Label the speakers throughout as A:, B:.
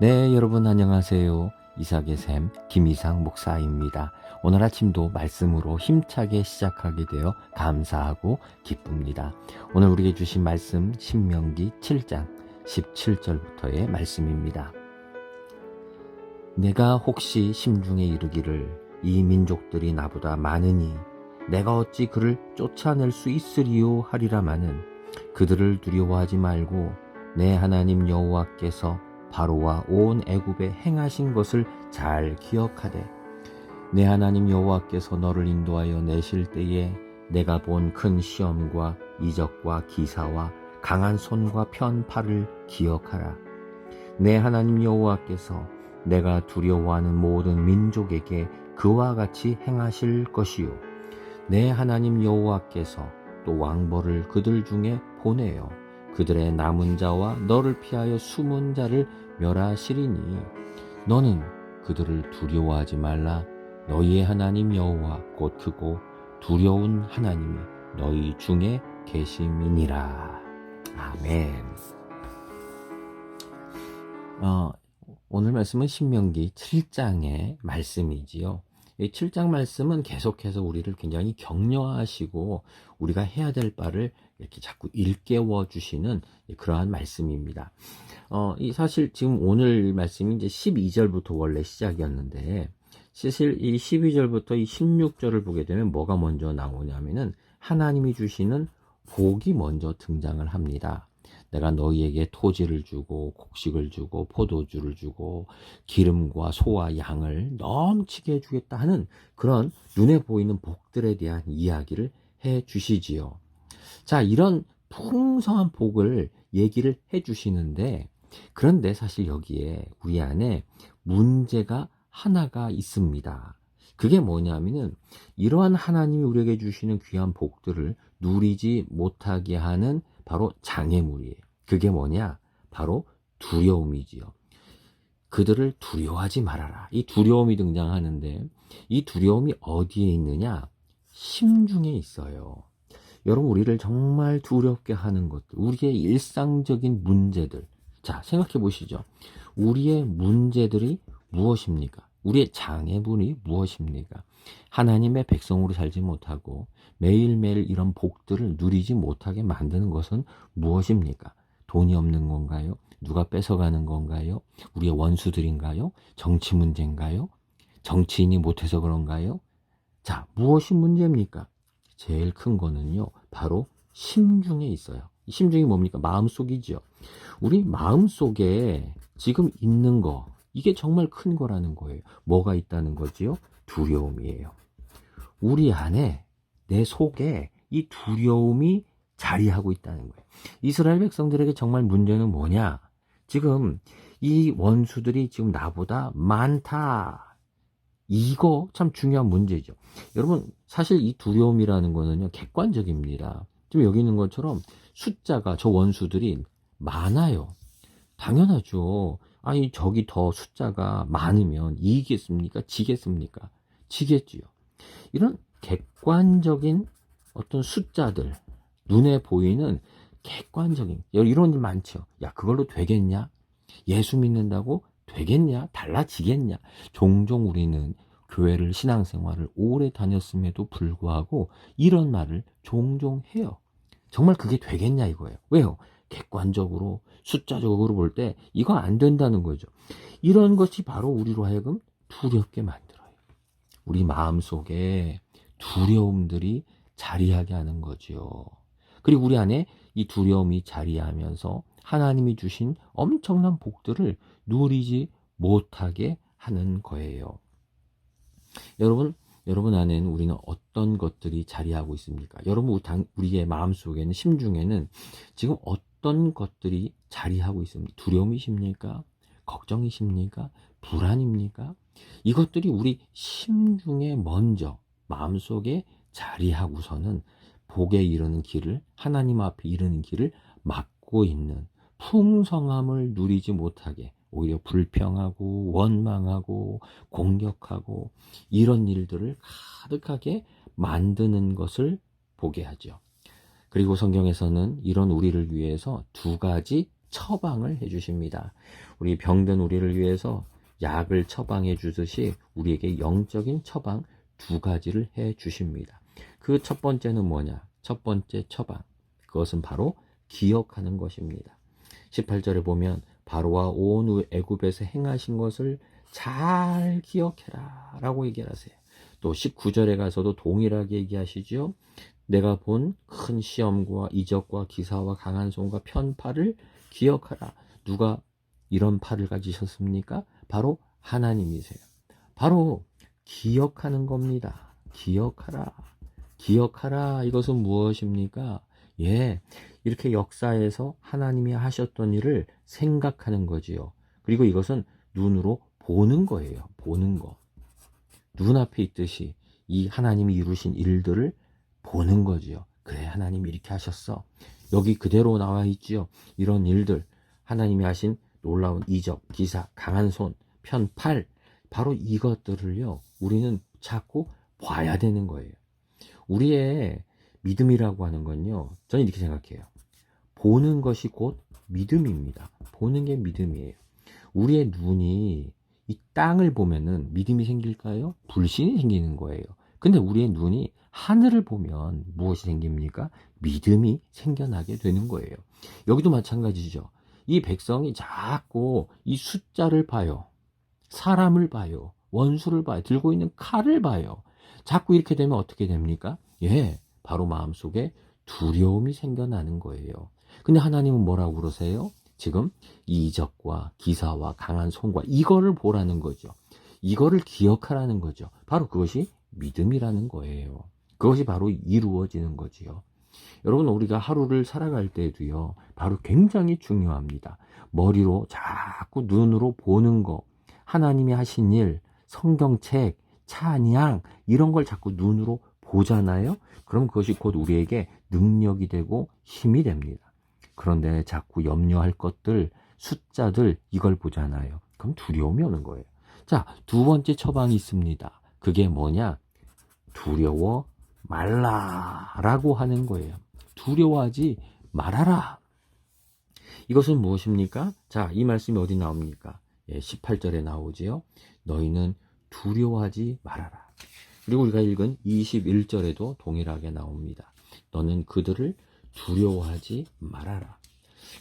A: 네, 여러분 안녕하세요. 이삭의 샘 김이삭 목사입니다. 오늘 아침도 말씀으로 힘차게 시작하게 되어 감사하고 기쁩니다. 오늘 우리에게 주신 말씀 신명기 7장 17절부터의 말씀입니다. 내가 혹시 심중에 이르기를 이 민족들이 나보다 많으니 내가 어찌 그를 쫓아낼 수 있으리요 하리라마는 그들을 두려워하지 말고 내 하나님 여호와께서 바로와 온 애굽에 행하신 것을 잘 기억하되 내 하나님 여호와께서 너를 인도하여 내실 때에 내가 본 큰 시험과 이적과 기사와 강한 손과 편 팔을 기억하라. 내 하나님 여호와께서 내가 두려워하는 모든 민족에게 그와 같이 행하실 것이요 내 하나님 여호와께서 또 왕벌을 그들 중에 보내어 그들의 남은 자와 너를 피하여 숨은 자를 멸하시리니 너는 그들을 두려워하지 말라. 너희의 하나님 여호와 곧 크고 두려운 하나님이 너희 중에 계심이니라. 아멘. 오늘 말씀은 신명기 7장의 말씀이지요. 이 7장 말씀은 계속해서 우리를 굉장히 격려하시고 우리가 해야 될 바를 이렇게 자꾸 일깨워 주시는 그러한 말씀입니다. 사실 지금 오늘 말씀이 이제 12절부터 원래 시작이었는데, 사실 이 12절부터 이 16절을 보게 되면 뭐가 먼저 나오냐면은 하나님이 주시는 복이 먼저 등장을 합니다. 내가 너희에게 토지를 주고 곡식을 주고 포도주를 주고 기름과 소와 양을 넘치게 해주겠다 하는 그런 눈에 보이는 복들에 대한 이야기를 해 주시지요. 자, 이런 풍성한 복을 얘기를 해 주시는데, 그런데 사실 여기에 우리 안에 문제가 하나가 있습니다. 그게 뭐냐면은 이러한 하나님이 우리에게 주시는 귀한 복들을 누리지 못하게 하는 바로 장애물이에요. 그게 뭐냐? 바로 두려움이지요. 그들을 두려워하지 말아라. 이 두려움이 등장하는데 이 두려움이 어디에 있느냐? 심중에 있어요. 여러분, 우리를 정말 두렵게 하는 것들, 우리의 일상적인 문제들. 자, 생각해 보시죠. 우리의 문제들이 무엇입니까? 우리의 장애물이 무엇입니까? 하나님의 백성으로 살지 못하고 매일매일 이런 복들을 누리지 못하게 만드는 것은 무엇입니까? 돈이 없는 건가요? 누가 뺏어가는 건가요? 우리의 원수들인가요? 정치 문제인가요? 정치인이 못해서 그런가요? 자, 무엇이 문제입니까? 제일 큰 거는요, 바로 심중에 있어요. 심중이 뭡니까? 마음속이죠. 우리 마음속에 지금 있는 거, 이게 정말 큰 거라는 거예요. 뭐가 있다는 거지요? 두려움이에요. 우리 안에, 내 속에 이 두려움이 자리하고 있다는 거예요. 이스라엘 백성들에게 정말 문제는 뭐냐? 지금 이 원수들이 지금 나보다 많다. 이거 참 중요한 문제죠. 여러분, 사실 이 두려움이라는 거는요, 객관적입니다. 지금 여기 있는 것처럼 숫자가, 저 원수들이 많아요. 당연하죠. 아니, 저기 더 숫자가 많으면 이기겠습니까? 지겠습니까? 지겠지요. 이런 객관적인 어떤 숫자들, 눈에 보이는 객관적인, 이런 일 많죠. 야, 그걸로 되겠냐? 예수 믿는다고 되겠냐? 달라지겠냐? 종종 우리는 교회를, 신앙생활을 오래 다녔음에도 불구하고 이런 말을 종종 해요. 정말 그게 되겠냐 이거예요. 왜요? 객관적으로, 숫자적으로 볼 때 이거 안 된다는 거죠. 이런 것이 바로 우리로 하여금 두렵게 만들어요. 우리 마음속에 두려움들이 자리하게 하는 거죠. 그리고 우리 안에 이 두려움이 자리하면서 하나님이 주신 엄청난 복들을 누리지 못하게 하는 거예요. 여러분 안에는 우리는 어떤 것들이 자리하고 있습니까? 여러분, 우리의 마음속에는, 심중에는 지금 어떤 것들이 자리하고 있습니까? 두려움이십니까? 걱정이십니까? 불안입니까? 이것들이 우리 심중에 먼저 마음속에 자리하고서는 복에 이르는 길을, 하나님 앞에 이르는 길을 막고 있는, 풍성함을 누리지 못하게 오히려 불평하고 원망하고 공격하고 이런 일들을 가득하게 만드는 것을 보게 하죠. 그리고 성경에서는 이런 우리를 위해서 두 가지 처방을 해주십니다. 우리 병든 우리를 위해서 약을 처방해 주듯이 우리에게 영적인 처방 2가지를 해 주십니다. 그 첫 번째는 뭐냐? 첫 번째 처방. 그것은 바로 기억하는 것입니다. 18절에 보면 바로와 온 애굽에서 행하신 것을 잘 기억해라 라고 얘기를 하세요. 또 19절에 가서도 동일하게 얘기하시죠. 내가 본 큰 시험과 이적과 기사와 강한 손과 편팔을 기억하라. 누가 이런 팔을 가지셨습니까? 바로 하나님이세요. 바로 기억하는 겁니다. 기억하라. 기억하라. 이것은 무엇입니까? 예, 이렇게 역사에서 하나님이 하셨던 일을 생각하는 거지요. 그리고 이것은 눈으로 보는 거예요. 보는 거. 눈앞에 있듯이 이 하나님이 이루신 일들을 보는 거지요. 그래, 하나님이 이렇게 하셨어. 여기 그대로 나와 있지요. 이런 일들, 하나님이 하신 놀라운 이적, 기사, 강한 손, 편팔, 바로 이것들을요, 우리는 자꾸 봐야 되는 거예요. 우리의 믿음이라고 하는 건요, 저는 이렇게 생각해요. 보는 것이 곧 믿음입니다. 보는 게 믿음이에요. 우리의 눈이 이 땅을 보면은 믿음이 생길까요? 불신이 생기는 거예요. 근데 우리의 눈이 하늘을 보면 무엇이 생깁니까? 믿음이 생겨나게 되는 거예요. 여기도 마찬가지죠. 이 백성이 자꾸 이 숫자를 봐요. 사람을 봐요. 원수를 봐요. 들고 있는 칼을 봐요. 자꾸 이렇게 되면 어떻게 됩니까? 예, 바로 마음속에 두려움이 생겨나는 거예요. 근데 하나님은 뭐라고 그러세요? 지금 이적과 기사와 강한 손과 이거를 보라는 거죠. 이거를 기억하라는 거죠. 바로 그것이 믿음이라는 거예요. 그것이 바로 이루어지는 거지요. 여러분, 우리가 하루를 살아갈 때도요, 바로 굉장히 중요합니다. 머리로 자꾸 눈으로 보는 거, 하나님이 하신 일, 성경책, 찬양, 이런 걸 자꾸 눈으로 보잖아요. 그럼 그것이 곧 우리에게 능력이 되고 힘이 됩니다. 그런데 자꾸 염려할 것들, 숫자들, 이걸 보잖아요. 그럼 두려움이 오는 거예요. 자, 2번째 처방이 있습니다. 그게 뭐냐? 두려워 말라라고 하는 거예요. 두려워하지 말아라. 이것은 무엇입니까? 자, 이 말씀이 어디 나옵니까? 예, 18절에 나오지요. 너희는 두려워하지 말아라. 그리고 우리가 읽은 21절에도 동일하게 나옵니다. 너는 그들을 두려워하지 말아라.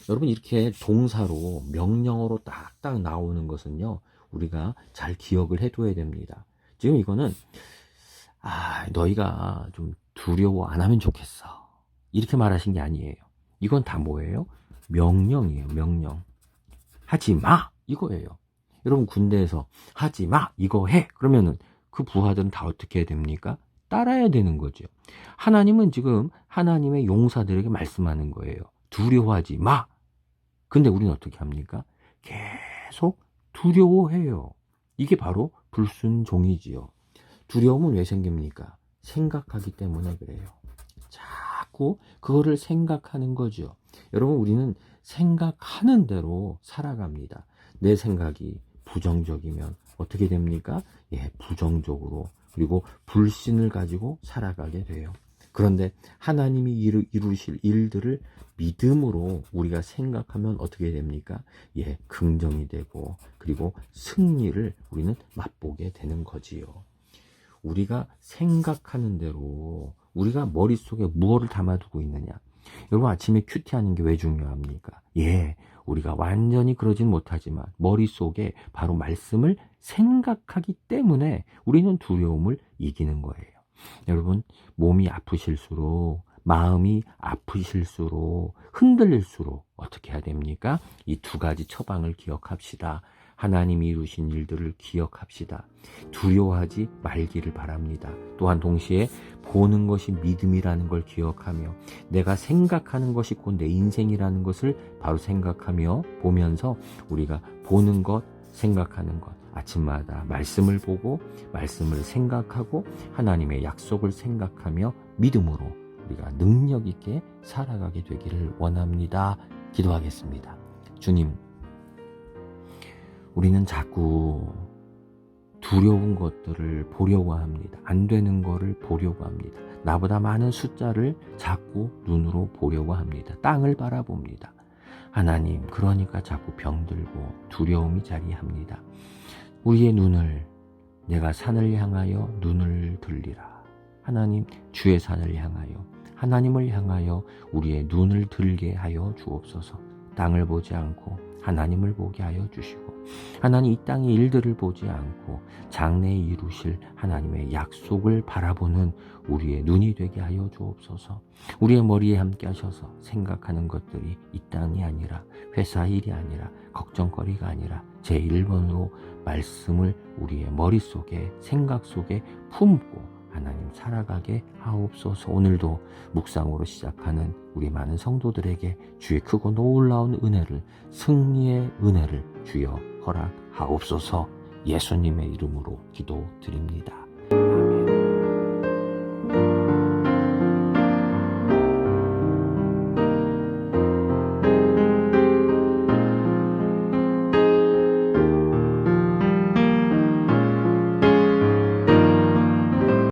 A: 여러분, 이렇게 동사로 명령어로 딱딱 나오는 것은요, 우리가 잘 기억을 해둬야 됩니다. 지금 이거는 너희가 좀 두려워 안 하면 좋겠어, 이렇게 말하신 게 아니에요. 이건 다 뭐예요? 명령이에요. 명령. 하지 마, 이거예요. 여러분, 군대에서 하지 마, 이거 해, 그러면은 그 부하들은 다 어떻게 해야 됩니까? 따라야 되는 거죠. 하나님은 지금 하나님의 용사들에게 말씀하는 거예요. 두려워하지 마. 근데 우리는 어떻게 합니까? 계속 두려워해요. 이게 바로 불순종이지요. 두려움은 왜 생깁니까? 생각하기 때문에 그래요. 자꾸 그거를 생각하는 거죠. 여러분, 우리는 생각하는 대로 살아갑니다. 내 생각이 부정적이면 어떻게 됩니까? 예, 부정적으로, 그리고 불신을 가지고 살아가게 돼요. 그런데 하나님이 이루실 일들을 믿음으로 우리가 생각하면 어떻게 됩니까? 예, 긍정이 되고, 그리고 승리를 우리는 맛보게 되는 거지요. 우리가 생각하는 대로 우리가 머릿속에 무엇을 담아두고 있느냐. 여러분, 아침에 큐티하는 게 왜 중요합니까? 예, 우리가 완전히 그러진 못하지만 머릿속에 바로 말씀을 생각하기 때문에 우리는 두려움을 이기는 거예요. 여러분, 몸이 아프실수록, 마음이 아프실수록, 흔들릴수록 어떻게 해야 됩니까? 이 2가지 처방을 기억합시다. 하나님이 이루신 일들을 기억합시다. 두려워하지 말기를 바랍니다. 또한 동시에 보는 것이 믿음이라는 걸 기억하며, 내가 생각하는 것이 곧 내 인생이라는 것을 바로 생각하며 보면서 우리가 보는 것, 생각하는 것, 아침마다 말씀을 보고 말씀을 생각하고 하나님의 약속을 생각하며 믿음으로 우리가 능력 있게 살아가게 되기를 원합니다. 기도하겠습니다. 주님, 우리는 자꾸 두려운 것들을 보려고 합니다. 안 되는 거를 보려고 합니다. 나보다 많은 숫자를 자꾸 눈으로 보려고 합니다. 땅을 바라봅니다. 하나님, 그러니까 자꾸 병들고 두려움이 자리합니다. 우리의 눈을, 내가 산을 향하여 눈을 들리라. 하나님, 주의 산을 향하여, 하나님을 향하여 우리의 눈을 들게 하여 주옵소서. 땅을 보지 않고 하나님을 보게 하여 주시고, 하나님, 이 땅의 일들을 보지 않고 장래에 이루실 하나님의 약속을 바라보는 우리의 눈이 되게 하여 주옵소서. 우리의 머리에 함께 하셔서 생각하는 것들이 이 땅이 아니라, 회사 일이 아니라, 걱정거리가 아니라 제1번으로 말씀을 우리의 머릿속에, 생각 속에 품고 하나님 살아가게 하옵소서. 오늘도 묵상으로 시작하는 우리 많은 성도들에게 주의 크고 놀라운 은혜를, 승리의 은혜를 주여 허락하옵소서. 예수님의 이름으로 기도드립니다.